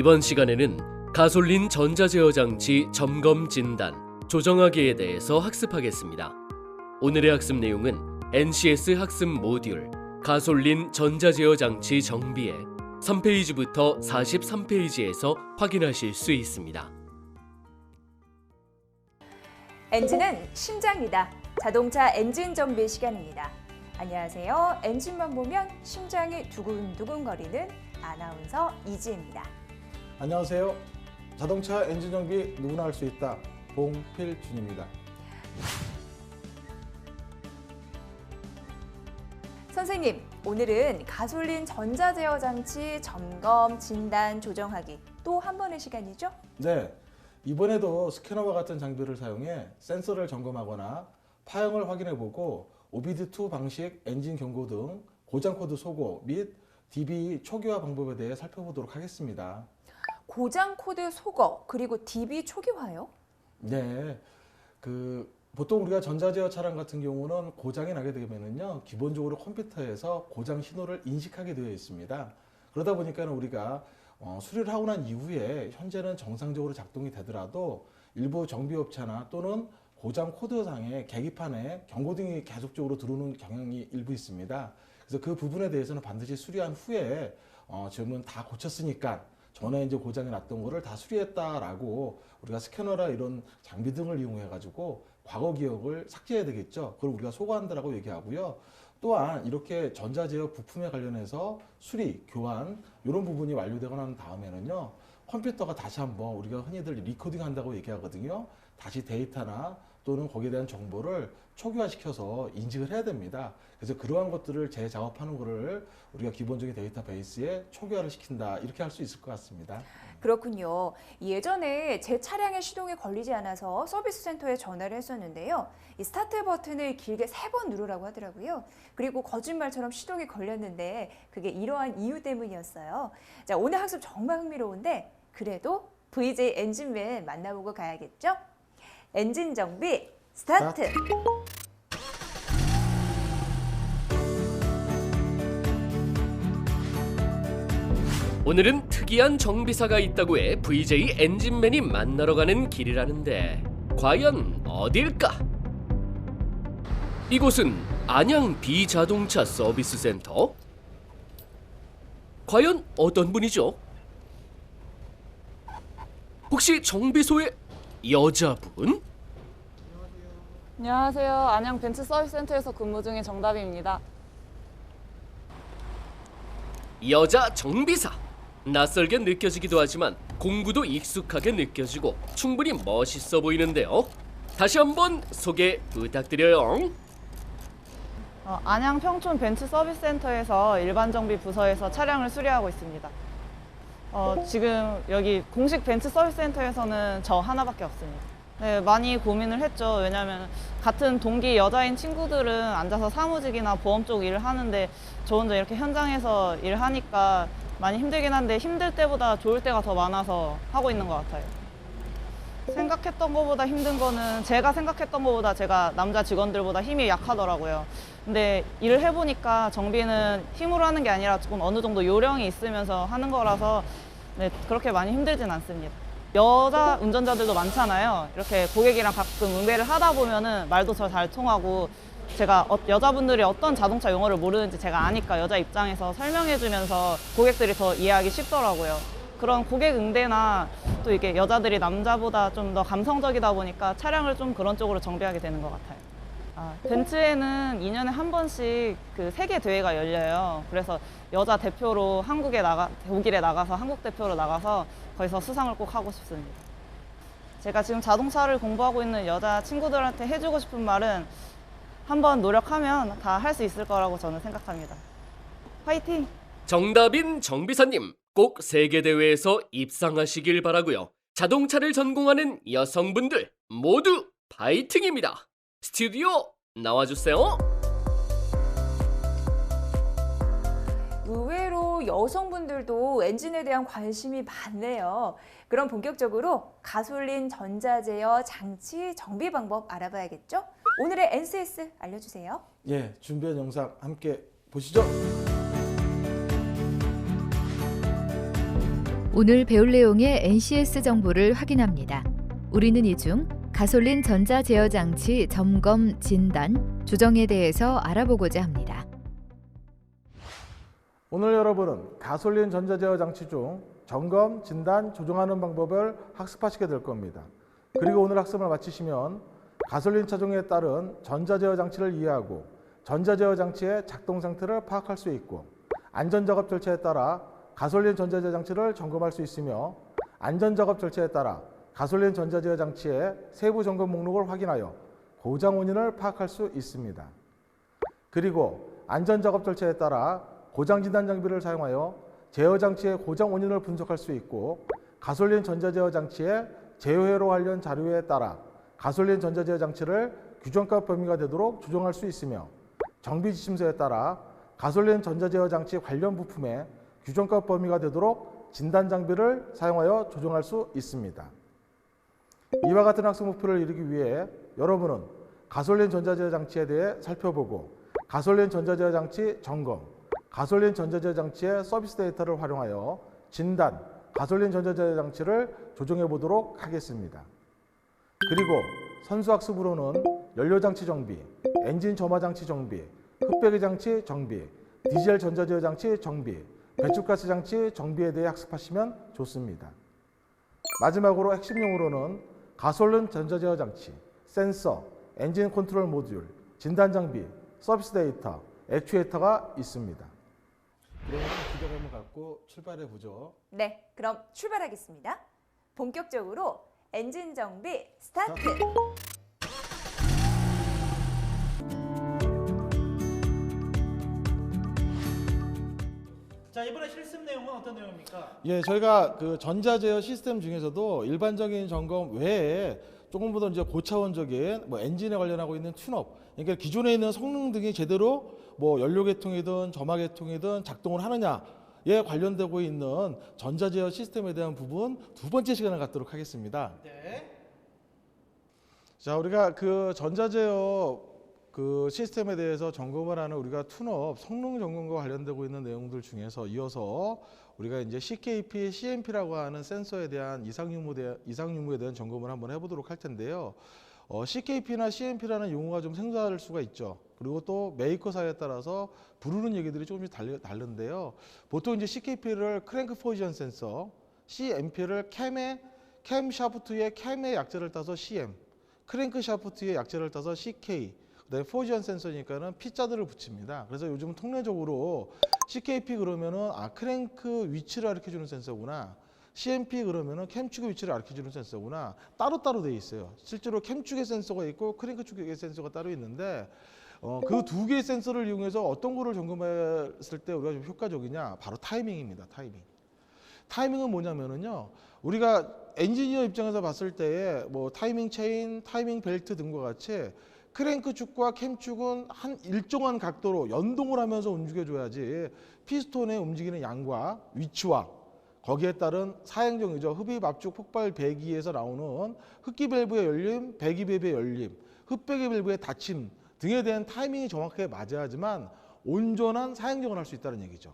이번 시간에는 가솔린 전자제어 장치 점검 진단, 조정하기에 대해서 학습하겠습니다. 오늘의 학습 내용은 NCS 학습 모듈 가솔린 전자제어 장치 정비에 3페이지부터 43페이지에서 확인하실 수 있습니다. 엔진은 심장이다. 자동차 엔진 정비 시간입니다. 안녕하세요. 엔진만 보면 심장이 두근두근거리는 아나운서 이지혜입니다. 안녕하세요. 자동차 엔진 정비 누구나 할 수 있다. 봉필준입니다. 선생님, 오늘은 가솔린 전자제어 장치 점검, 진단, 조정하기 또 한 번의 시간이죠? 네, 이번에도 스캐너와 같은 장비를 사용해 센서를 점검하거나 파형을 확인해보고 OBD2 방식 엔진 경고 등 고장 코드 소거 및 DB 초기화 방법에 대해 살펴보도록 하겠습니다. 고장 코드 소거 그리고 DB 초기화요? 네, 보통 우리가 전자제어 차량 같은 경우는 고장이 나게 되면은요, 기본적으로 컴퓨터에서 고장 신호를 인식하게 되어 있습니다. 그러다 보니까 우리가 수리를 하고 난 이후에 현재는 정상적으로 작동이 되더라도 일부 정비업체나 또는 고장 코드상의 계기판에 경고등이 계속적으로 들어오는 경향이 일부 있습니다. 그래서 그 부분에 대해서는 반드시 수리한 후에 지금은 다 고쳤으니까 전에 이제 고장이 났던 거를 다 수리했다라고 우리가 스캐너나 이런 장비 등을 이용해 가지고 과거 기억을 삭제해야 되겠죠. 그걸 우리가 소거한다라고 얘기하고요. 또한 이렇게 전자제어 부품에 관련해서 수리, 교환 이런 부분이 완료되고 난 다음에는요, 컴퓨터가 다시 한번 우리가 흔히들 리코딩 한다고 얘기하거든요. 다시 데이터나 또는 거기에 대한 정보를 초기화시켜서 인식을 해야 됩니다. 그래서 그러한 것들을 재작업하는 거를 우리가 기본적인 데이터베이스에 초기화를 시킨다, 이렇게 할 수 있을 것 같습니다. 그렇군요. 예전에 제 차량의 시동이 걸리지 않아서 서비스 센터에 전화를 했었는데요. 이 스타트 버튼을 길게 3번 누르라고 하더라고요. 그리고 거짓말처럼 시동이 걸렸는데 그게 이러한 이유 때문이었어요. 자, 오늘 학습 정말 흥미로운데 그래도 VJ 엔진맨 만나보고 가야겠죠? 엔진 정비 스타트! 오늘은 특이한 정비사가 있다고 해 VJ 엔진맨이 만나러 가는 길이라는데 과연 어딜까? 이곳은 안양 비자동차 서비스 센터? 과연 어떤 분이죠? 혹시 정비소의 여자분? 안녕하세요. 안양 벤츠 서비스 센터에서 근무 중인 정답입니다. 여자 정비사. 낯설게 느껴지기도 하지만 공부도 익숙하게 느껴지고 충분히 멋있어 보이는데요. 다시 한번 소개 부탁드려요. 안양 평촌 벤츠 서비스 센터에서 일반 정비 부서에서 차량을 수리하고 있습니다. 지금 여기 공식 벤츠 서비스 센터에서는 저 하나밖에 없습니다. 네, 많이 고민을 했죠. 왜냐하면 같은 동기 여자인 친구들은 앉아서 사무직이나 보험 쪽 일을 하는데 저 혼자 이렇게 현장에서 일하니까 많이 힘들긴 한데 힘들 때보다 좋을 때가 더 많아서 하고 있는 것 같아요. 생각했던 것보다 힘든 거는 제가 생각했던 것보다 제가 남자 직원들보다 힘이 약하더라고요. 근데 일을 해보니까 정비는 힘으로 하는 게 아니라 조금 어느 정도 요령이 있으면서 하는 거라서 네, 그렇게 많이 힘들진 않습니다. 여자 운전자들도 많잖아요. 이렇게 고객이랑 가끔 응대를 하다 보면은 말도 잘 통하고 제가 여자분들이 어떤 자동차 용어를 모르는지 제가 아니까 여자 입장에서 설명해주면서 고객들이 더 이해하기 쉽더라고요. 그런 고객 응대나 또 이게 여자들이 남자보다 좀 더 감성적이다 보니까 차량을 좀 그런 쪽으로 정비하게 되는 것 같아요. 벤츠에는 2년에 한 번씩 그 세계 대회가 열려요. 그래서 여자 대표로 독일에 나가서 한국 대표로 나가서 거기서 수상을 꼭 하고 싶습니다. 제가 지금 자동차를 공부하고 있는 여자 친구들한테 해주고 싶은 말은 한번 노력하면 다 할 수 있을 거라고 저는 생각합니다. 화이팅! 정답인 정비사님, 꼭 세계대회에서 입상하시길 바라고요. 자동차를 전공하는 여성분들 모두 파이팅입니다. 스튜디오 나와주세요. 의외로 여성분들도 엔진에 대한 관심이 많네요. 그럼 본격적으로 가솔린 전자제어 장치 정비 방법 알아봐야겠죠? 오늘의 NCS 알려주세요. 예, 준비한 영상 함께 보시죠. 오늘 배울 내용의 NCS 정보를 확인합니다. 우리는 이 중 가솔린 전자 제어 장치 점검, 진단, 조정에 대해서 알아보고자 합니다. 오늘 여러분은 가솔린 전자 제어 장치 중 점검, 진단, 조정하는 방법을 학습하시게 될 겁니다. 그리고 오늘 학습을 마치시면 가솔린 차종에 따른 전자 제어 장치를 이해하고 전자 제어 장치의 작동 상태를 파악할 수 있고 안전 작업 절차에 따라 가솔린 전자 제어 장치를 점검할 수 있으며 안전 작업 절차에 따라 가솔린 전자 제어 장치의 세부 점검 목록을 확인하여 고장 원인을 파악할 수 있습니다. 그리고 안전 작업 절차에 따라 고장 진단 장비를 사용하여 제어 장치의 고장 원인을 분석할 수 있고 가솔린 전자 제어 장치의 제어회로 관련 자료에 따라 가솔린 전자 제어 장치를 규정값 범위가 되도록 조정할 수 있으며 정비 지침서에 따라 가솔린 전자 제어 장치 관련 부품의 규정값 범위가 되도록 진단 장비를 사용하여 조정할 수 있습니다. 이와 같은 학습 목표를 이루기 위해 여러분은 가솔린 전자 제어 장치에 대해 살펴보고 가솔린 전자 제어 장치 점검, 가솔린 전자 제어 장치의 서비스 데이터를 활용하여 진단, 가솔린 전자 제어 장치를 조정해 보도록 하겠습니다. 그리고 선수 학습으로는 연료 장치 정비, 엔진 점화 장치 정비, 흡배기 장치 정비, 디젤 전자 제어 장치 정비, 배출가스 장치 정비에 대해 학습하시면 좋습니다. 마지막으로 핵심 용어로는 가솔린 전자 제어 장치, 센서, 엔진 컨트롤 모듈, 진단 장비, 서비스 데이터, 액추에이터가 있습니다. 그러면 기대감을 갖고 출발해 보죠. 네, 그럼 출발하겠습니다. 본격적으로 엔진 정비 스타트! 자, 이번에 실습 내용은 어떤 내용입니까? 예, 저희가 그 전자 제어 시스템 중에서도 일반적인 점검 외에 조금 더 이제 고차원적인 뭐 엔진에 관련하고 있는 튠업, 그러니까 기존에 있는 성능 등이 제대로 뭐 연료 계통이든 점화 계통이든 작동을 하느냐에 관련되고 있는 전자 제어 시스템에 대한 부분 두 번째 시간을 갖도록 하겠습니다. 네. 자, 우리가 그 전자 제어 그 시스템에 대해서 점검을 하는 우리가 튠업 성능 점검과 관련되고 있는 내용들 중에서 이어서 우리가 이제 CKP, CMP라고 하는 센서에 대한 이상 유무에 대한 점검을 한번 해보도록 할 텐데요. CKP나 CMP라는 용어가 좀 생소할 수가 있죠. 그리고 또 메이커사에 따라서 부르는 얘기들이 조금씩 다른데요. 보통 이제 CKP를 크랭크 포지션 센서, CMP를 캠 샤프트의 캠의 약자를 따서 CM, 크랭크 샤프트의 약자를 따서 CK, 그다음에 포지션 센서니까는 P자들을 붙입니다. 그래서 요즘 통례적으로 CKP 그러면은 크랭크 위치를 가르쳐주는 센서구나. CMP 그러면은 캠축의 위치를 가르쳐주는 센서구나. 따로따로 돼 있어요. 실제로 캠축의 센서가 있고 크랭크 축의 센서가 따로 있는데 그 두 개의 센서를 이용해서 어떤 거를 점검했을 때 우리가 좀 효과적이냐? 바로 타이밍입니다. 타이밍은 뭐냐면은요. 우리가 엔지니어 입장에서 봤을 때에 뭐 타이밍 체인, 타이밍 벨트 등과 같이 크랭크 축과 캠 축은 한 일정한 각도로 연동을 하면서 움직여줘야지 피스톤의 움직이는 양과 위치와 거기에 따른 사행정이죠. 흡입, 압축, 폭발, 배기에서 나오는 흡기 밸브의 열림, 배기 밸브의 열림, 흡배기 밸브의 닫힘 등에 대한 타이밍이 정확하게 맞아야지만 온전한 사행정을 할 수 있다는 얘기죠.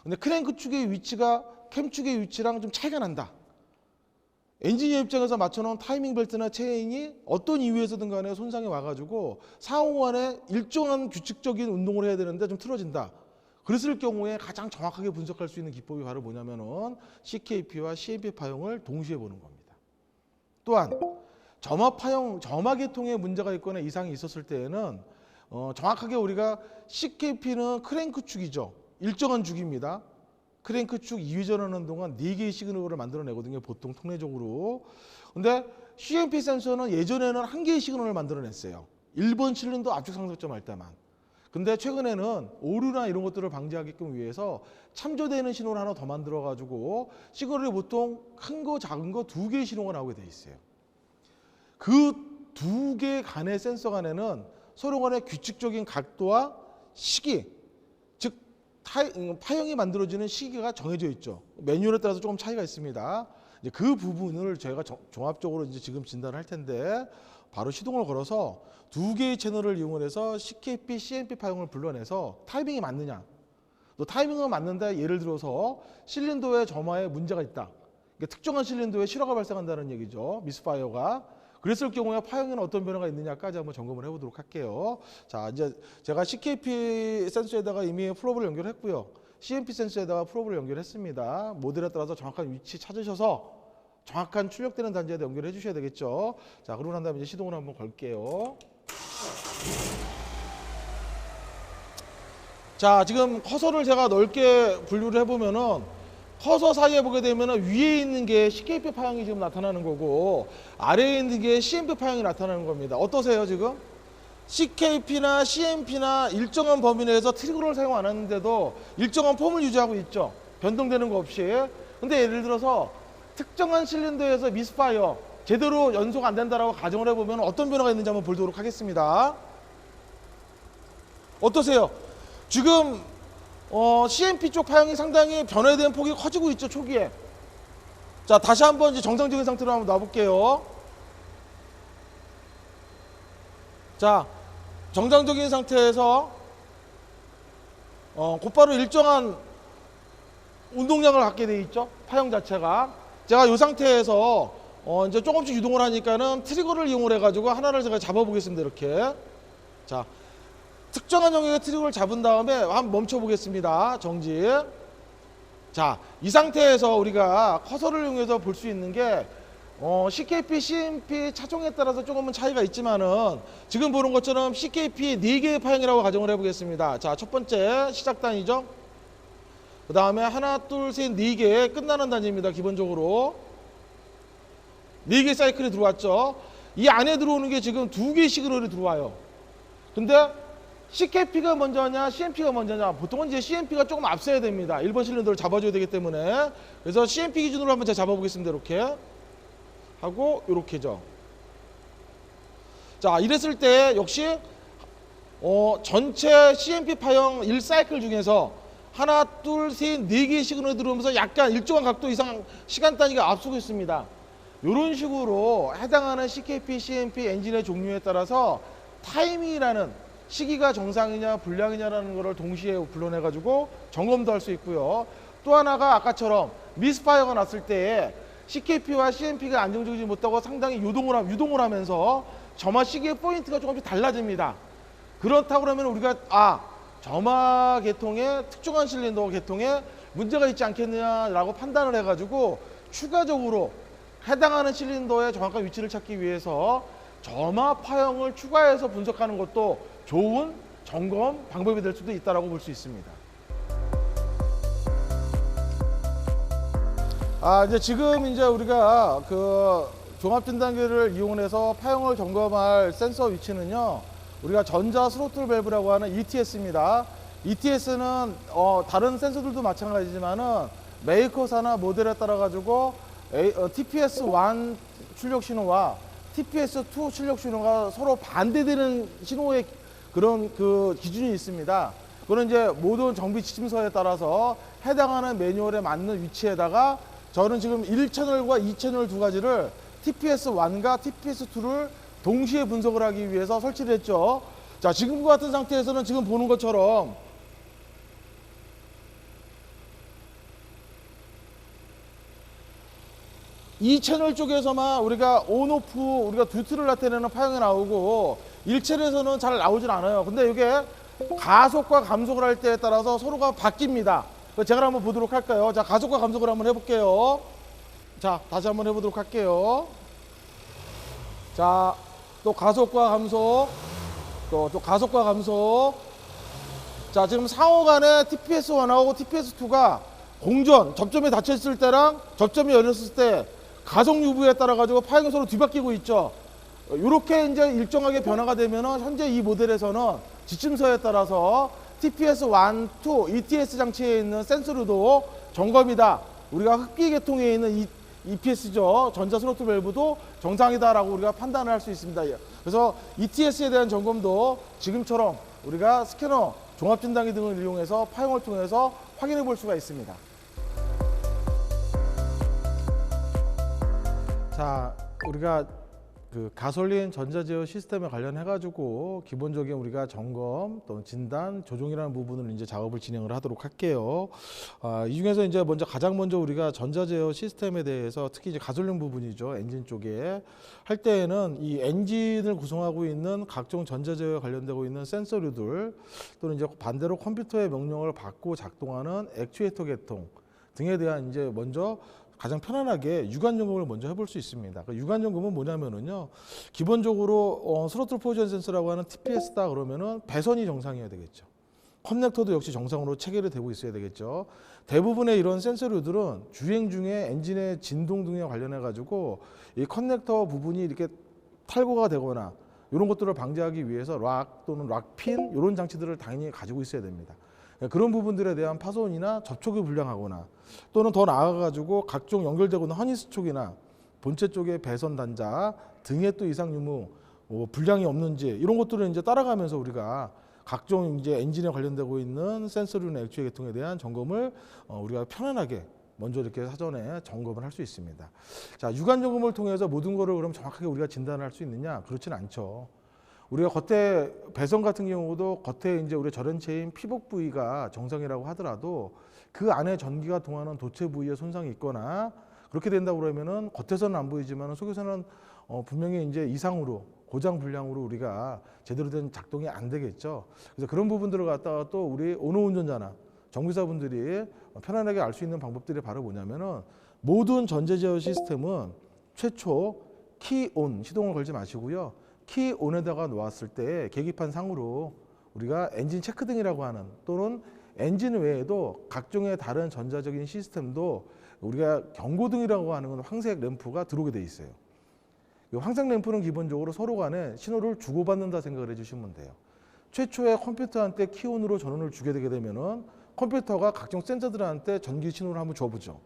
근데 크랭크 축의 위치가 캠 축의 위치랑 좀 차이가 난다. 엔지니어 입장에서 맞춰놓은 타이밍 벨트나 체인이 어떤 이유에서든 간에 손상이 와가지고 상호간에 일정한 규칙적인 운동을 해야 되는데 좀 틀어진다. 그랬을 경우에 가장 정확하게 분석할 수 있는 기법이 바로 뭐냐면은 CKP와 CMP 파형을 동시에 보는 겁니다. 또한 점화 계통에 문제가 있거나 이상이 있었을 때에는 정확하게 우리가 CKP는 크랭크 축이죠. 일정한 축입니다. 크랭크 축 이회전하는 동안 4개의 시그널을 만들어내거든요. 보통 통례적으로. 근데 CMP 센서는 예전에는 1개의 시그널을 만들어냈어요. 1번 실린더 압축 상승점 할 때만. 근데 최근에는 오류나 이런 것들을 방지하게끔 위해서 참조되는 신호를 하나 더 만들어가지고 시그널이 보통 큰 거, 작은 거 2개의 신호가 나오게 돼 있어요. 그 2개 간의 센서 간에는 서로 간의 규칙적인 각도와 시기, 즉 파형이 만들어지는 시기가 정해져 있죠. 매뉴얼에 따라서 조금 차이가 있습니다. 이제 그 부분을 저희가 종합적으로 이제 지금 진단을 할 텐데 바로 시동을 걸어서 2개의 채널을 이용을 해서 CKP, CMP 파형을 불러내서 타이밍이 맞느냐. 또 타이밍은 맞는데 예를 들어서 실린더의 점화에 문제가 있다. 그러니까 특정한 실린더에 실화가 발생한다는 얘기죠. 미스파이어가. 그랬을 경우에 파형에는 어떤 변화가 있느냐까지 한번 점검을 해보도록 할게요. 자, 이제 제가 CKP 센서에다가 이미 프로브를 연결했고요. CMP 센서에다가 프로브를 연결했습니다. 모델에 따라서 정확한 위치 찾으셔서 정확한 출력되는 단지에다 연결해 주셔야 되겠죠. 자, 그러고 난 다음에 이제 시동을 한번 걸게요. 자, 지금 커서를 제가 넓게 분류를 해보면은 커서 사이에 보게 되면 위에 있는 게 CKP 파형이 지금 나타나는 거고 아래에 있는 게 CMP 파형이 나타나는 겁니다. 어떠세요 지금? CKP나 CMP나 일정한 범위 내에서 트리거를 사용 안 하는데도 일정한 폼을 유지하고 있죠. 변동되는 거 없이. 근데 예를 들어서 특정한 실린더에서 미스파이어 제대로 연속 안 된다라고 가정을 해보면 어떤 변화가 있는지 한번 보도록 하겠습니다. 어떠세요? 지금 CMP 쪽 파형이 상당히 변화된 폭이 커지고 있죠, 초기에. 자, 다시 한번 이제 정상적인 상태로 한번 놔볼게요. 자, 정상적인 상태에서 곧바로 일정한 운동량을 갖게 돼 있죠, 파형 자체가. 제가 이 상태에서 이제 조금씩 유동을 하니까는 트리거를 이용을 해가지고 하나를 제가 잡아보겠습니다, 이렇게. 자. 특정한 영역의 트리거를 잡은 다음에 한번 멈춰 보겠습니다. 정지. 자, 이 상태에서 우리가 커서를 이용해서 볼 수 있는 게 CKP, CMP 차종에 따라서 조금은 차이가 있지만은 지금 보는 것처럼 CKP 4개의 파형이라고 가정을 해보겠습니다. 자, 첫 번째 시작 단위죠. 그 다음에 하나, 둘, 셋, 4개 끝나는 단위입니다. 기본적으로 4개 사이클이 들어왔죠. 이 안에 들어오는 게 지금 2개의 시그널이 들어와요. 근데 CKP가 먼저냐 CMP가 먼저냐, 보통은 이제 CMP가 조금 앞서야 됩니다. 1번 실린더를 잡아줘야 되기 때문에. 그래서 CMP 기준으로 한번 제가 잡아보겠습니다. 이렇게 하고 이렇게죠. 자, 이랬을 때 역시 전체 CMP 파형 1사이클 중에서 하나, 둘, 셋, 4개의 시그널이 들어오면서 약간 일정한 각도 이상 시간 단위가 앞서고 있습니다. 이런 식으로 해당하는 CKP, CMP 엔진의 종류에 따라서 타이밍이라는 시기가 정상이냐 불량이냐라는 것을 동시에 불러내가지고 점검도 할 수 있고요. 또 하나가 아까처럼 미스파이어가 났을 때 CKP와 CMP가 안정적이지 못하고 상당히 유동을 하면서 점화 시기의 포인트가 조금씩 달라집니다. 그렇다고 그러면 우리가 점화 계통의 특정한 실린더 계통에 문제가 있지 않겠느냐라고 판단을 해가지고 추가적으로 해당하는 실린더의 정확한 위치를 찾기 위해서 점화 파형을 추가해서 분석하는 것도 좋은 점검 방법이 될 수도 있다고 볼 수 있습니다. 이제 지금 우리가 그 종합 진단기를 이용해서 파형을 점검할 센서 위치는요, 우리가 전자 스로틀 밸브라고 하는 ETS입니다. ETS는 다른 센서들도 마찬가지지만은 메이커사나 모델에 따라 가지고 TPS1 출력 신호와 TPS2 출력 신호가 서로 반대되는 신호의 그런 그 기준이 있습니다. 그거는 이제 모든 정비 지침서에 따라서 해당하는 매뉴얼에 맞는 위치에다가 저는 지금 1채널과 2채널 두 가지를 TPS1과 TPS2를 동시에 분석을 하기 위해서 설치를 했죠. 자, 지금과 같은 상태에서는 지금 보는 것처럼 이 채널 쪽에서만 우리가 온오프 우리가 듀티를 나타내는 파형이 나오고 1채널에서는 잘 나오질 않아요. 근데 이게 가속과 감속을 할 때에 따라서 서로가 바뀝니다. 제가 한번 보도록 할까요? 자, 가속과 감속을 한번 해볼게요. 자, 다시 한번 해보도록 할게요. 자, 또 가속과 감속, 또 가속과 감속. 자, 지금 상호 간에 TPS1하고 TPS2가 공전, 접점에 닫혔을 때랑 접점이 열렸을 때 가속 유부에 따라 가지고 파형이 서로 뒤바뀌고 있죠. 이렇게 이제 일정하게 변화가 되면은 현재 이 모델에서는 지침서에 따라서 TPS1, 2, ETS 장치에 있는 센서로도 점검이다. 우리가 흡기 계통에 있는 EPS죠. 전자 스로틀 밸브도 정상이다라고 우리가 판단을 할 수 있습니다. 그래서 ETS에 대한 점검도 지금처럼 우리가 스캐너, 종합 진단기 등을 이용해서 파형을 통해서 확인해 볼 수가 있습니다. 자, 우리가 그 가솔린 전자제어 시스템에 관련해 가지고 기본적인 우리가 점검 또 진단 조종이라는 부분을 이제 작업을 진행을 하도록 할게요. 이 중에서 이제 가장 먼저 우리가 전자제어 시스템에 대해서 특히 이제 가솔린 부분이죠. 엔진 쪽에 할 때에는 이 엔진을 구성하고 있는 각종 전자제어에 관련되고 있는 센서류들 또는 이제 반대로 컴퓨터의 명령을 받고 작동하는 액추에이터 계통 등에 대한 이제 먼저 가장 편안하게 유관 점검을 먼저 해볼 수 있습니다. 그 유관 점검은 뭐냐면은요, 기본적으로 스로틀 포지션 센서라고 하는 TPS다 그러면은 배선이 정상이어야 되겠죠. 커넥터도 역시 정상으로 체결이 되고 있어야 되겠죠. 대부분의 이런 센서류들은 주행 중에 엔진의 진동 등에 관련해 가지고 이 커넥터 부분이 이렇게 탈거가 되거나 이런 것들을 방지하기 위해서 락 또는 락핀 이런 장치들을 당연히 가지고 있어야 됩니다. 그런 부분들에 대한 파손이나 접촉이 불량하거나 또는 더 나아가가지고 각종 연결되고 있는 허니스 촉이나 본체 쪽의 배선 단자 등의 또 이상 유무 불량이 없는지 이런 것들을 이제 따라가면서 우리가 각종 이제 엔진에 관련되고 있는 센서류나 액추 계통에 대한 점검을 우리가 편안하게 먼저 이렇게 사전에 점검을 할 수 있습니다. 자, 유관 점검을 통해서 모든 거를 그럼 정확하게 우리가 진단을 할 수 있느냐? 그렇지는 않죠. 우리가 겉에 배선 같은 경우도 겉에 이제 우리 절연체인 피복 부위가 정상이라고 하더라도 그 안에 전기가 통하는 도체 부위에 손상이 있거나 그렇게 된다고 그러면은 겉에서는 안 보이지만 속에서는 분명히 이제 이상으로 고장 불량으로 우리가 제대로 된 작동이 안 되겠죠. 그래서 그런 부분들을 갖다가 또 우리 오너 운전자나 정비사분들이 편안하게 알 수 있는 방법들이 바로 뭐냐면은 모든 전자제어 시스템은 최초 키온 시동을 걸지 마시고요. 키온에다가 놓았을 때 계기판 상으로 우리가 엔진 체크등이라고 하는 또는 엔진 외에도 각종의 다른 전자적인 시스템도 우리가 경고등이라고 하는 건 황색 램프가 들어오게 돼 있어요. 이 황색 램프는 기본적으로 서로 간에 신호를 주고받는다 생각을 해주시면 돼요. 최초에 컴퓨터한테 키온으로 전원을 주게 되게 되면은 컴퓨터가 각종 센서들한테 전기 신호를 한번 줘보죠.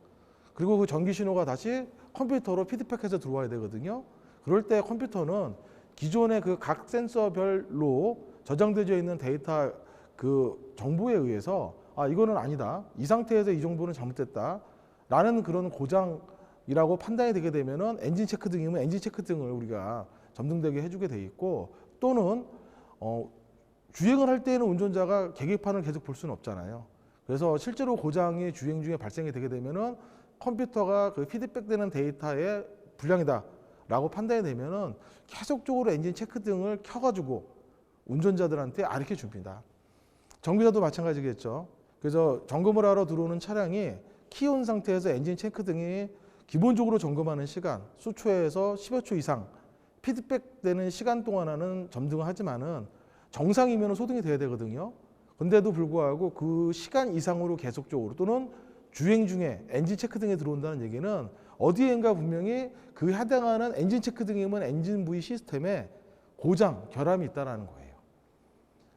그리고 그 전기 신호가 다시 컴퓨터로 피드백해서 들어와야 되거든요. 그럴 때 컴퓨터는 기존의 그 각 센서별로 저장되어 있는 데이터 그 정보에 의해서 이거는 아니다. 이 상태에서 이 정보는 잘못됐다. 라는 그런 고장이라고 판단이 되게 되면은 엔진 체크 등이면 엔진 체크 등을 우리가 점등되게 해주게 돼 있고 또는 주행을 할 때에는 운전자가 계기판을 계속 볼 수는 없잖아요. 그래서 실제로 고장이 주행 중에 발생이 되게 되면은 컴퓨터가 그 피드백되는 데이터에 불량이다. 라고 판단이 되면은 계속적으로 엔진 체크 등을 켜가지고 운전자들한테 알게 줍니다. 정비사도 마찬가지겠죠. 그래서 점검을 하러 들어오는 차량이 키온 상태에서 엔진 체크 등이 기본적으로 점검하는 시간 수초에서 10여 초 이상 피드백되는 시간 동안에는 점등을 하지만은 정상이면 소등이 돼야 되거든요. 근데도 불구하고 그 시간 이상으로 계속적으로 또는 주행 중에 엔진 체크 등이 들어온다는 얘기는 어디엔가 분명히 그 해당하는 엔진 체크 등이면 엔진 부위 시스템에 고장, 결함이 있다는 거예요.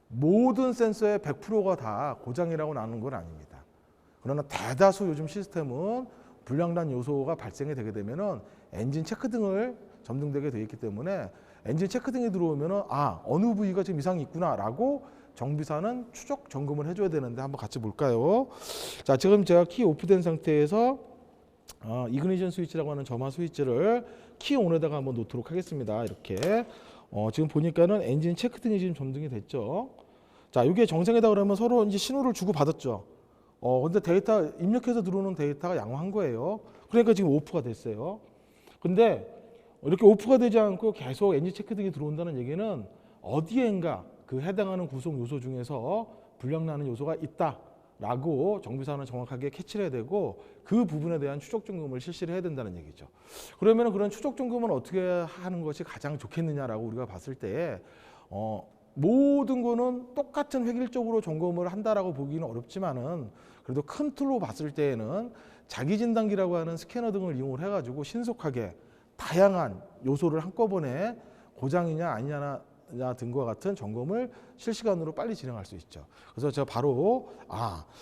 모든 센서의 100%가 다 고장이라고 나누는 건 아닙니다. 그러나 대다수 요즘 시스템은 불량난 요소가 발생이 되게 되면은 엔진 체크 등을 점등되게 되어 있기 때문에 엔진 체크 등이 들어오면은 어느 부위가 지금 이상이 있구나라고 정비사는 추적 점검을 해줘야 되는데 한번 같이 볼까요? 자, 지금 제가 키 오프된 상태에서 이그니션 스위치라고 하는 점화 스위치를 키 온에다가 한번 놓도록 하겠습니다. 이렇게 지금 보니까는 엔진 체크 등이 지금 점등이 됐죠. 자, 이게 정상이다 그러면 서로 이제 신호를 주고 받았죠. 근데 데이터 입력해서 들어오는 데이터가 양호한 거예요. 그러니까 지금 오프가 됐어요. 근데 이렇게 오프가 되지 않고 계속 엔진 체크 등이 들어온다는 얘기는 어디엔가 그 해당하는 구성 요소 중에서 불량나는 요소가 있다라고 정비사는 정확하게 캐치를 해야 되고 그 부분에 대한 추적 점검을 실시를 해야 된다는 얘기죠. 그러면 그런 추적 점검은 어떻게 하는 것이 가장 좋겠느냐라고 우리가 봤을 때 모든 거는 똑같은 획일적으로 점검을 한다라고 보기는 어렵지만은 그래도 큰 틀로 봤을 때에는 자기진단기라고 하는 스캐너 등을 이용을 해가지고 신속하게 다양한 요소를 한꺼번에 고장이냐 아니냐 등과 같은 점검을 실시간으로 빨리 진행할 수 있죠. 그래서 제가 바로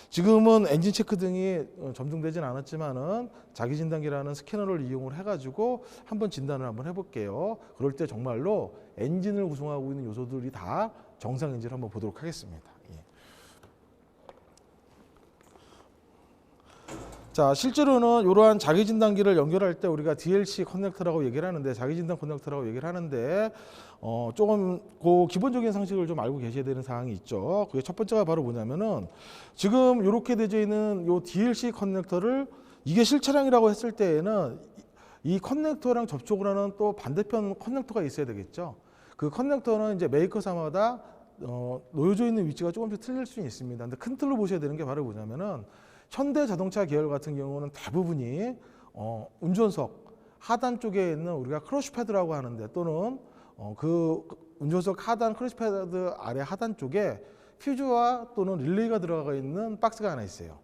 지금은 엔진 체크 등이 점등되진 않았지만은 자기진단기라는 스캐너를 이용을 해가지고 한번 진단을 한번 해볼게요. 그럴 때 정말로 엔진을 구성하고 있는 요소들이 다 정상인지를 한번 보도록 하겠습니다. 자, 실제로는 이러한 자기진단기를 연결할 때 우리가 DLC 커넥터라고 얘기를 하는데, 자기진단 커넥터라고 얘기를 하는데, 조금 그 기본적인 상식을 좀 알고 계셔야 되는 사항이 있죠. 그게 첫 번째가 바로 뭐냐면은, 지금 이렇게 되어 있는 이 DLC 커넥터를 이게 실차량이라고 했을 때에는 이 커넥터랑 접촉을 하는 또 반대편 커넥터가 있어야 되겠죠. 그 커넥터는 이제 메이커사마다 놓여져 있는 위치가 조금씩 틀릴 수 있습니다. 근데 큰 틀로 보셔야 되는 게 바로 뭐냐면은, 현대자동차 계열 같은 경우는 대부분이 운전석 하단 쪽에 있는 우리가 크러쉬 패드라고 하는데, 또는 그 운전석 하단 크러쉬 패드 아래 하단 쪽에 퓨즈와 또는 릴레이가 들어가 있는 박스가 하나 있어요.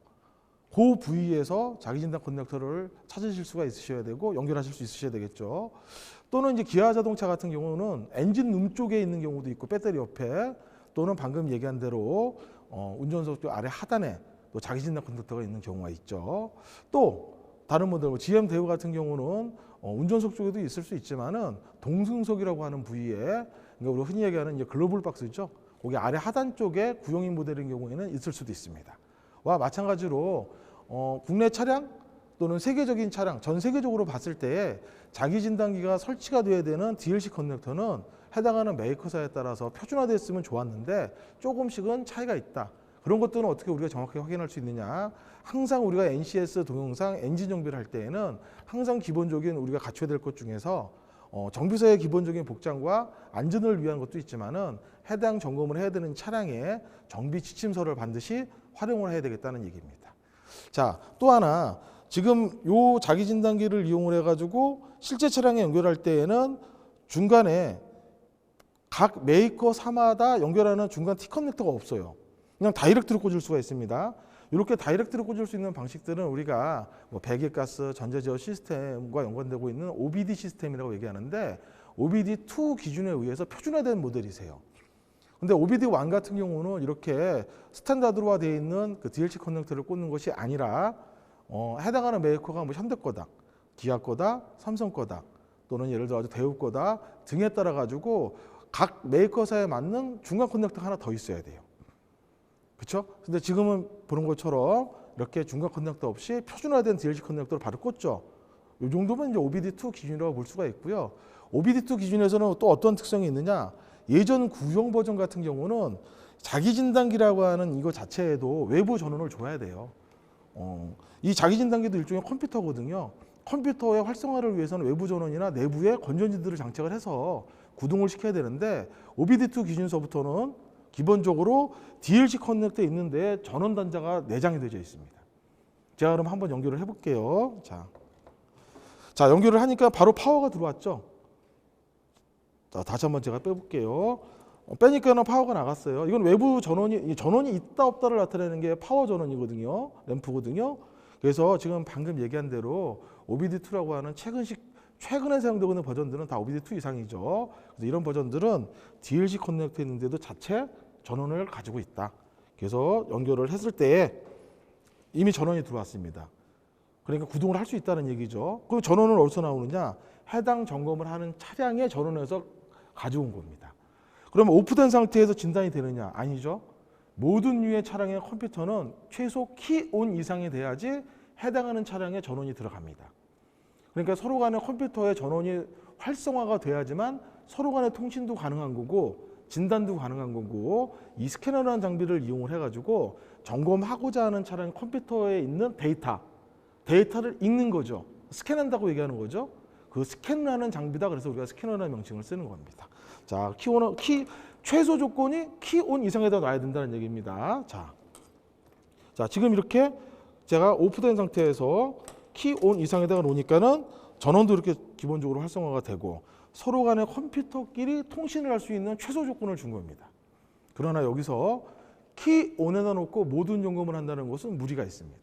그 부위에서 자기진단 커넥터를 찾으실 수가 있으셔야 되고 연결하실 수 있으셔야 되겠죠. 또는 이제 기아 자동차 같은 경우는 엔진 룸 쪽에 있는 경우도 있고, 배터리 옆에, 또는 방금 얘기한 대로 운전석 쪽 아래 하단에 또 자기진단 커넥터가 있는 경우가 있죠. 또 다른 모델 GM 대우 같은 경우는 운전석 쪽에도 있을 수 있지만은 동승석이라고 하는 부위에, 그러니까 우리가 흔히 얘기하는 이제 글로벌 박스죠. 거기 아래 하단 쪽에 구형인 모델인 경우에는 있을 수도 있습니다. 와 마찬가지로 국내 차량 또는 세계적인 차량, 전 세계적으로 봤을 때 자기진단기가 설치가 돼야 되는 DLC 커넥터는 해당하는 메이커사에 따라서 표준화되었으면 좋았는데 조금씩은 차이가 있다. 그런 것들은 어떻게 우리가 정확하게 확인할 수 있느냐. 항상 우리가 NCS 동영상 엔진 정비를 할 때에는 항상 기본적인 우리가 갖춰야 될 것 중에서 정비사의 기본적인 복장과 안전을 위한 것도 있지만은 해당 점검을 해야 되는 차량의 정비 지침서를 반드시 활용을 해야 되겠다는 얘기입니다. 자, 또 하나, 지금 요 자기진단기를 이용을 해가지고 실제 차량에 연결할 때에는 중간에 각 메이커사마다 연결하는 중간 T커넥터가 없어요. 그냥 다이렉트로 꽂을 수가 있습니다. 이렇게 다이렉트로 꽂을 수 있는 방식들은 우리가 뭐 배기가스 전자제어 시스템과 연관되고 있는 OBD 시스템이라고 얘기하는데, OBD2 기준에 의해서 표준화된 모델이세요. 근데 OBD1 같은 경우는 이렇게 스탠다드화 되어 있는 그 DLC 커넥터를 꽂는 것이 아니라 해당하는 메이커가 뭐 현대 거다, 기아 거다, 삼성 거다, 또는 예를 들어 대우 거다 등에 따라 가지고 각 메이커사에 맞는 중간 커넥터 하나 더 있어야 돼요. 그렇죠? 근데 지금은 보는 것처럼 이렇게 중간 커넥터 없이 표준화된 DLC 커넥터를 바로 꽂죠. 이 정도면 이제 OBD2 기준이라고 볼 수가 있고요. OBD2 기준에서는 또 어떤 특성이 있느냐? 예전 구형 버전 같은 경우는 자기진단기라고 하는 이거 자체에도 외부 전원을 줘야 돼요. 이 자기진단기도 일종의 컴퓨터거든요. 컴퓨터의 활성화를 위해서는 외부 전원이나 내부에 건전지들을 장착을 해서 구동을 시켜야 되는데, OBD2 기준서부터는 기본적으로 DLC 커넥터에 있는데 전원 단자가 내장이 되어 있습니다. 제가 그럼 한번 연결을 해볼게요. 자, 연결을 하니까 바로 파워가 들어왔죠. 자, 다시 한번 제가 빼볼게요. 빼니까는 파워가 나갔어요. 이건 외부 전원이 있다 없다를 나타내는 게 파워 전원이거든요. 램프거든요. 그래서 지금 방금 얘기한 대로 OBD2라고 하는 최근에 사용되고 있는 버전들은 다 OBD2 이상이죠. 그래서 이런 버전들은 DLC 커넥터 있는데도 자체 전원을 가지고 있다. 그래서 연결을 했을 때 이미 전원이 들어왔습니다. 그러니까 구동을 할 수 있다는 얘기죠. 그럼 전원은 어디서 나오느냐? 해당 점검을 하는 차량의 전원에서 가져온 겁니다. 그러면 오프된 상태에서 진단이 되느냐? 아니죠. 모든 류의 차량의 컴퓨터는 최소 키온 이상이 돼야지 해당하는 차량의 전원이 들어갑니다. 그러니까 서로 간의 컴퓨터의 전원이 활성화가 돼야지만 서로 간의 통신도 가능한 거고 진단도 가능한 거고, 이 스캐너라는 장비를 이용을 해가지고 점검하고자 하는 차량 컴퓨터에 있는 데이터를 읽는 거죠. 스캔한다고 얘기하는 거죠. 그 스캔하는 장비다. 그래서 우리가 스캐너라는 명칭을 쓰는 겁니다. 자, 최소 조건이 키온 이상에다 놔야 된다는 얘기입니다. 자, 지금 이렇게 제가 오프된 상태에서 키온 이상에다가 놓으니까는 전원도 이렇게 기본적으로 활성화가 되고 서로 간의 컴퓨터끼리 통신을 할 수 있는 최소 조건을 준 겁니다. 그러나 여기서 키온에다 놓고 모든 점검을 한다는 것은 무리가 있습니다.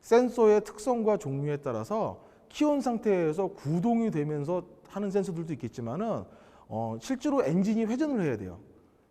센서의 특성과 종류에 따라서 키온 상태에서 구동이 되면서 하는 센서들도 있겠지만은 실제로 엔진이 회전을 해야 돼요.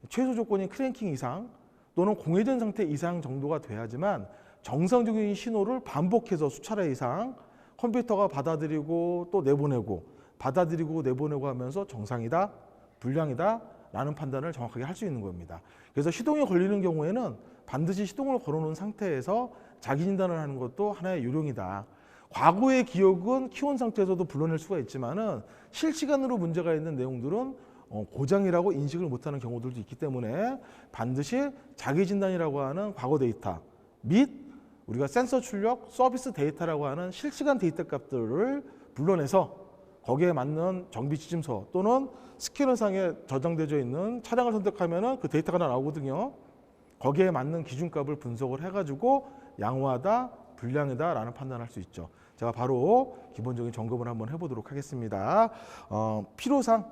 최소 조건이 크랭킹 이상 또는 공회전 상태 이상 정도가 돼야지만 정상적인 신호를 반복해서 수차례 이상 컴퓨터가 받아들이고 또 내보내고 받아들이고 내보내고 하면서 정상이다, 불량이다 라는 판단을 정확하게 할 수 있는 겁니다. 그래서 시동이 걸리는 경우에는 반드시 시동을 걸어놓은 상태에서 자기 진단을 하는 것도 하나의 요령이다. 과거의 기억은 키운 상태에서도 불러낼 수가 있지만은 실시간으로 문제가 있는 내용들은 고장이라고 인식을 못하는 경우들도 있기 때문에 반드시 자기 진단이라고 하는 과거 데이터 및 우리가 센서 출력, 서비스 데이터라고 하는 실시간 데이터 값들을 불러내서 거기에 맞는 정비 지침서 또는 스캐너상에 저장되어 있는 차량을 선택하면 그 데이터가 나오거든요. 거기에 맞는 기준값을 분석을 해가지고 양호하다, 불량이다라는 판단을 할 수 있죠. 제가 바로 기본적인 점검을 한번 해보도록 하겠습니다. 필요상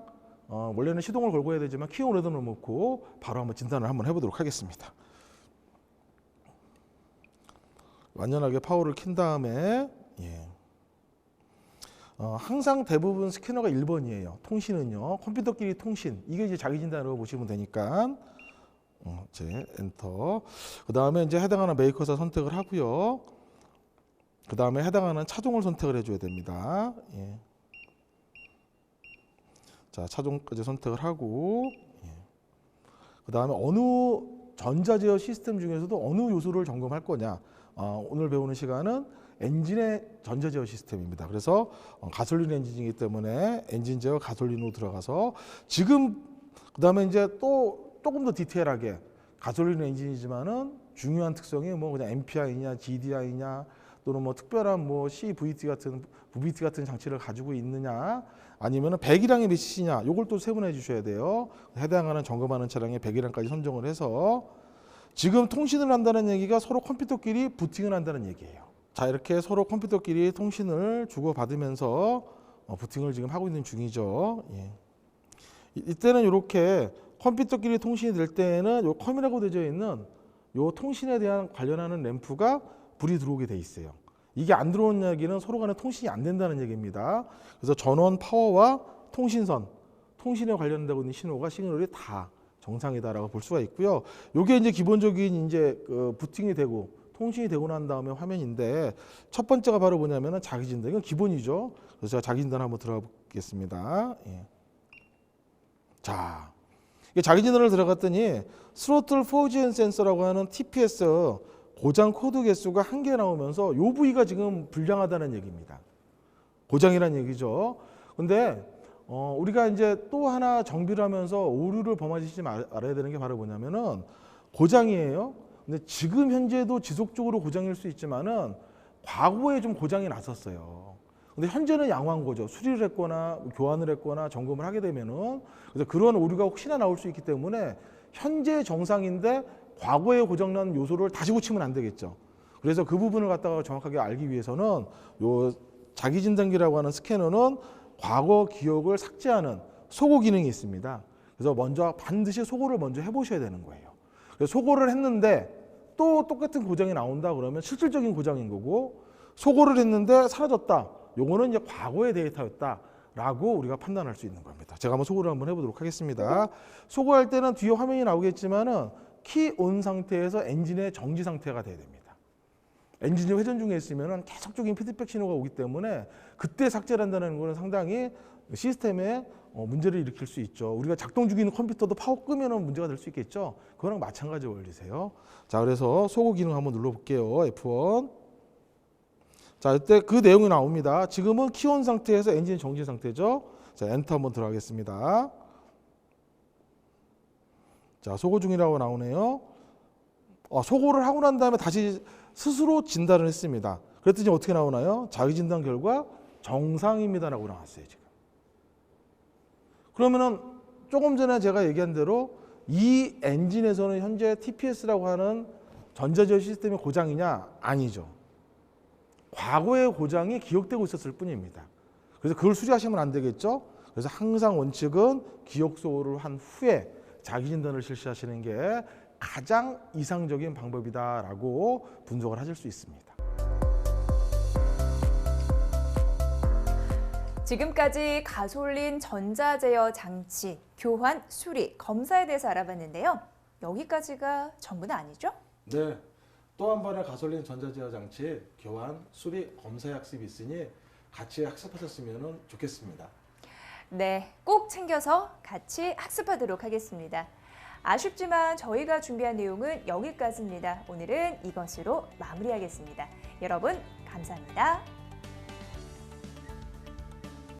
원래는 시동을 걸고 해야 되지만 키 온에도 넣고 바로 한번 진단을 한번 해보도록 하겠습니다. 완전하게 파워를 킨 다음에 항상 대부분 스캐너가 1번이에요. 통신은요. 컴퓨터끼리 통신. 이게 이제 자기 진단으로 보시면 되니까 이제 엔터. 그 다음에 이제 해당하는 메이커사 선택을 하고요. 그 다음에 해당하는 차종을 선택을 해줘야 됩니다. 자, 차종까지 선택을 하고 그 다음에 어느 전자제어 시스템 중에서도 어느 요소를 점검할 거냐. 오늘 배우는 시간은 엔진의 전자제어 시스템입니다. 그래서 가솔린 엔진이기 때문에 엔진 제어 가솔린으로 들어가서 지금 그 다음에 이제 또 조금 더 디테일하게 가솔린 엔진이지만은 중요한 특성이 뭐 그냥 MPI냐 GDI냐 또는 뭐 특별한 뭐 CVT 같은 VT 같은 장치를 가지고 있느냐 아니면은 배기량이 몇이냐 요걸 또 세분해 주셔야 돼요. 해당하는 점검하는 차량의 배기량까지 선정을 해서 지금 통신을 한다는 얘기가 서로 컴퓨터끼리 부팅을 한다는 얘기예요. 자, 이렇게 서로 컴퓨터끼리 통신을 주고받으면서 부팅을 지금 하고 있는 중이죠. 이때는 이렇게 컴퓨터끼리 통신이 될 때에는 요 컴이라고 되어 있는 요 통신에 대한 관련하는 램프가 불이 들어오게 돼 있어요. 이게 안 들어오는 얘기는 서로 간에 통신이 안 된다는 얘기입니다. 그래서 전원 파워와 통신선, 통신에 관련되고 있는 신호가 시그널이 다 정상이다라고 볼 수가 있고요. 요게 이제 기본적인 이제 부팅이 되고 통신이 되고 난 다음에 화면인데 첫 번째가 바로 뭐냐면은 자기 진단. 이건 기본이죠. 그래서 제가 자기 진단 한번 들어가 보겠습니다. 자, 자기 진단을 들어갔더니 스로틀 포지션 센서라고 하는 TPS 고장 코드 개수가 1개 나오면서 요 부위가 지금 불량하다는 얘기입니다. 고장이라는 얘기죠. 근데 우리가 이제 또 하나 정비를 하면서 오류를 범하지 말아야 되는 게 바로 뭐냐면은 고장이에요. 근데 지금 현재도 지속적으로 고장일 수 있지만은 과거에 좀 고장이 났었어요. 근데 현재는 양호한 거죠. 수리를 했거나 교환을 했거나 점검을 하게 되면은 그래서 그런 오류가 혹시나 나올 수 있기 때문에 현재 정상인데 과거에 고장난 요소를 다시 고치면 안 되겠죠. 그래서 그 부분을 갖다가 정확하게 알기 위해서는 요 자기 진단기라고 하는 스캐너는 과거 기억을 삭제하는 소고 기능이 있습니다. 그래서 먼저 반드시 소고를 먼저 해보셔야 되는 거예요. 그래서 소고를 했는데 또 똑같은 고장이 나온다 그러면 실질적인 고장인 거고 소고를 했는데 사라졌다. 요거는 이제 과거의 데이터였다라고 우리가 판단할 수 있는 겁니다. 제가 한번 소고를 한번 해보도록 하겠습니다. 소고할 때는 뒤에 화면이 나오겠지만은 키 온 상태에서 엔진의 정지 상태가 돼야 됩니다. 엔진이 회전 중에 있으면 계속적인 피드백 신호가 오기 때문에 그때 삭제를 한다는 것은 상당히 시스템에 문제를 일으킬 수 있죠. 우리가 작동 중인 컴퓨터도 파워 끄면 문제가 될 수 있겠죠. 그거랑 마찬가지 원리세요. 자, 그래서 소고 기능 한번 눌러볼게요. F1. 자, 이때 그 내용이 나옵니다. 지금은 키온 상태에서 엔진 정지 상태죠. 자, 엔터 한번 들어가겠습니다. 자, 소고 중이라고 나오네요. 소고를 하고 난 다음에 다시 스스로 진단을 했습니다. 그랬더니 어떻게 나오나요? 자기 진단 결과 정상입니다라고 나왔어요, 지금. 그러면은 조금 전에 제가 얘기한 대로 이 엔진에서는 현재 TPS라고 하는 전자제어 시스템의 고장이냐? 아니죠. 과거의 고장이 기억되고 있었을 뿐입니다. 그래서 그걸 수리하시면 안 되겠죠. 그래서 항상 원칙은 기억 소홀을 한 후에 자기 진단을 실시하시는 게 가장 이상적인 방법이다라고 분석을 하실 수 있습니다. 지금까지 가솔린 전자제어 장치, 교환, 수리, 검사에 대해서 알아봤는데요. 여기까지가 전부는 아니죠? 네. 또 한 번의 가솔린 전자제어 장치 교환, 수리, 검사 학습이 있으니 같이 학습하셨으면 좋겠습니다. 네, 꼭 챙겨서 같이 학습하도록 하겠습니다. 아쉽지만 저희가 준비한 내용은 여기까지입니다. 오늘은 이것으로 마무리하겠습니다. 여러분 감사합니다.